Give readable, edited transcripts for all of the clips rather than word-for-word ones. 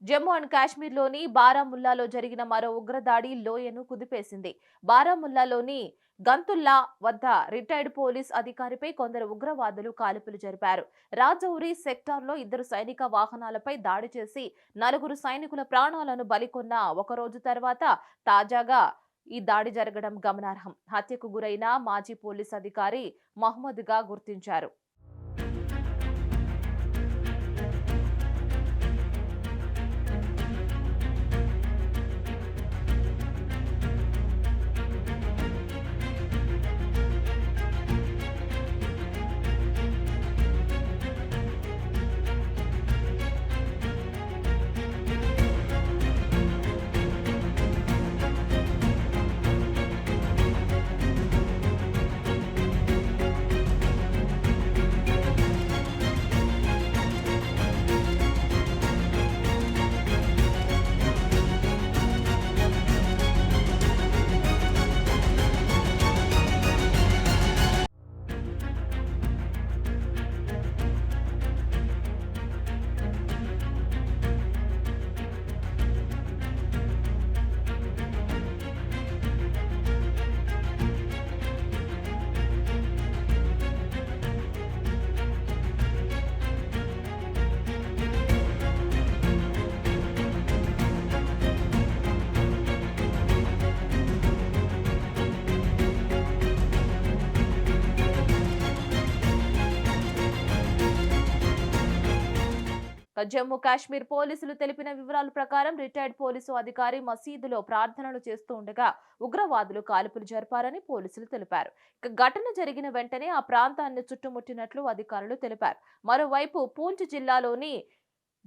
Jammu and కాశ్మీర్లోని బారాముల్లాలో జరిగిన మరో ఉగ్రదాడి లోయను కుదిపేసింది. బారాముల్లాలోని గంతుల్లా వద్ద రిటైర్డ్ పోలీస్ అధికారిపై కొందరు ఉగ్రవాదులు కాల్పులు జరిపారు. రాజౌరి సెక్టార్లో 2 సైనిక వాహనాలపై దాడి చేసి 4 సైనికుల ప్రాణాలను బలికొన్న ఒకరోజు తర్వాత తాజాగా ఈ దాడి జరగడం గమనార్హం. హత్యకు గురైన మాజీ పోలీస్ అధికారి మహ్మద్గా గుర్తించారు. జమ్మూ కాశ్మీర్ పోలీసులు తెలిపిన వివరాల ప్రకారం రిటైర్డ్ పోలీసు అధికారి మసీదులో ప్రార్థనలు చేస్తూ ఉండగా ఉగ్రవాదులు కాల్పులు జరిపారని పోలీసులు తెలిపారు. ఘటన జరిగిన వెంటనే ఆ ప్రాంతాన్ని చుట్టుముట్టినట్లు అధికారులు తెలిపారు. మరోవైపు పూంచ్ జిల్లాలోని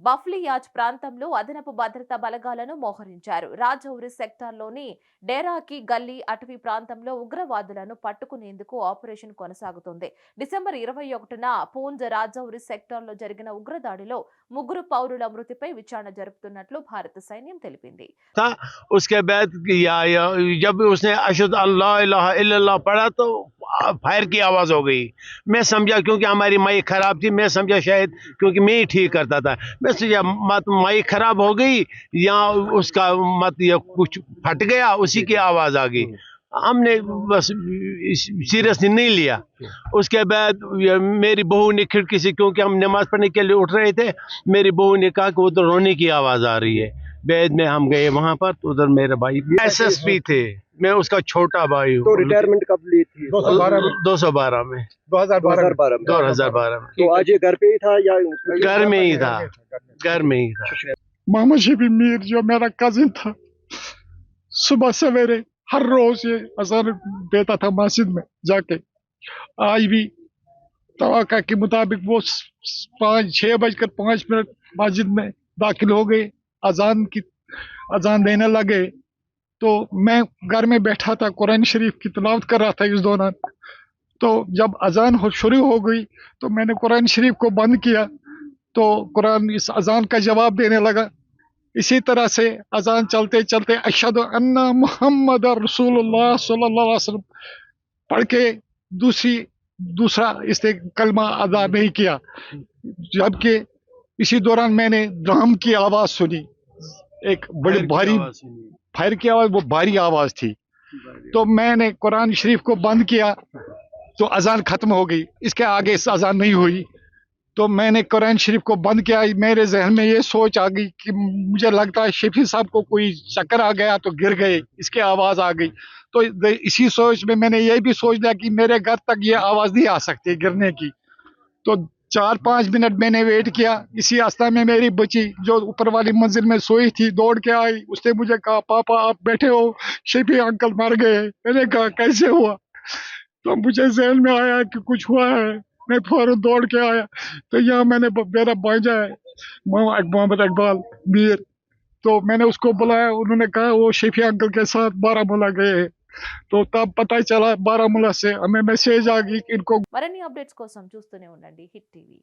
బఫ్లియాజ్ ప్రాంతంలో అదనపు భద్రతా బలగాలను మోహరించారు. రాజౌరి సెక్టార్లోని డేరాకి గల్లీ అటవీ ప్రాంతంలో ఉగ్రవాదులను పట్టుకునేందుకు ఆపరేషన్ కొనసాగుతుంది. డిసెంబర్ 21న పూంజ్ రాజౌరి సెక్టార్లో జరిగిన ఉగ్రదాడిలో 3 పౌరుల మృతిపై విచారణ జరుపుతున్నట్లు భారత సైన్యం తెలిపింది. उसके बाद जब उसने अशहदु अल्ला इलाहा इल्लल्लाह पढ़ा तो फायर की आवाज हो गई। मैं समझा क्योंकि हमारी माइक खराब थी, मैं समझा शायद क्योंकि मैं ही ठीक करता था, मैं समझा मत माइक खराब हो गई या उसका मत या कुछ फट गया, उसी की आवाज आ गई। हमने बस सीरियसली नहीं लिया। उसके बाद मेरी बहू ने खिड़की से, क्योंकि हम नमाज पढ़ने के लिए उठ रहे थे, मेरी बहू ने कहा कि उधर रोने की आवाज आ रही है। बाद में हम गए वहां पर, तो उधर मेरे भाई एसएसपी थे, मैं उसका छोटा भाई हूँ। तो रिटायरमेंट कब ली थी? 2012 में। 2012 में। तो आज ये घर पे ही था या घर में ही था? घर में ही था। मोहम्मद शफी मीर जो मेरा कजिन था, सुबह सवेरे हर रोज ये अज़ान देता था मस्जिद में जाके। आज भी तवक्का के मुताबिक वो 6:05 मस्जिद में दाखिल हो गए, अजान देने लगे। तो मैं घर में बैठा था, कुरान शरीफ की तिलावत कर रहा था इस दौरान। तो जब अजान शुरू हो गई तो मैंने कुरान शरीफ को बंद किया, तो कुरान इस अजान का जवाब देने लगा। इसी तरह से अजान चलते चलते अशहदु अन्ना मुहम्मद रसूलुल्लाह सल्लल्लाहु अलैहि वसल्लम पढ़ के दूसरा इसने कलमा अदा नहीं किया। जबकि इसी दौरान मैंने ड्रम की आवाज सुनी, एक बड़ी भारी फायर की आवाज, वो भारी आवाज थी। तो मैंने कुरान शरीफ को बंद किया तो अजान खत्म हो गई, इसके आगे अजान नहीं हुई। तो मैंने कुरान शरीफ को बंद किया। मेरे जहन में ये सोच आ गई कि मुझे लगता है शफी साहब को कोई चक्कर आ गया तो गिर गए, इसकी आवाज आ गई। तो इसी सोच में मैंने ये भी सोच लिया कि मेरे घर तक ये आवाज नहीं आ सकती गिरने की। तो 4-5 मिनट मैंने वेट किया। इसी रास्ता में मेरी बच्ची जो ऊपर वाली मंजिल में सोई थी दौड़ के आई, उसने मुझे कहा पापा आप बैठे हो, शफी अंकल मर गए। मैंने कहा कैसे हुआ? तो मुझे जहन में आया कि कुछ हुआ है। मैं फौरन दौड़ के आया तो यहाँ मैंने मेरा भांजा है मोहम्मद इकबाल मीर, तो मैंने उसको बुलाया। उन्होंने कहा वो शफी अंकल के साथ बारामूला गए हैं। तो तब पता चला बारामूला से हमें मैसेज आ गई कि इनको మరిన్ని అప్డేట్స్ కోసం చూస్తూనే ఉండండి హిట్ టీవీ।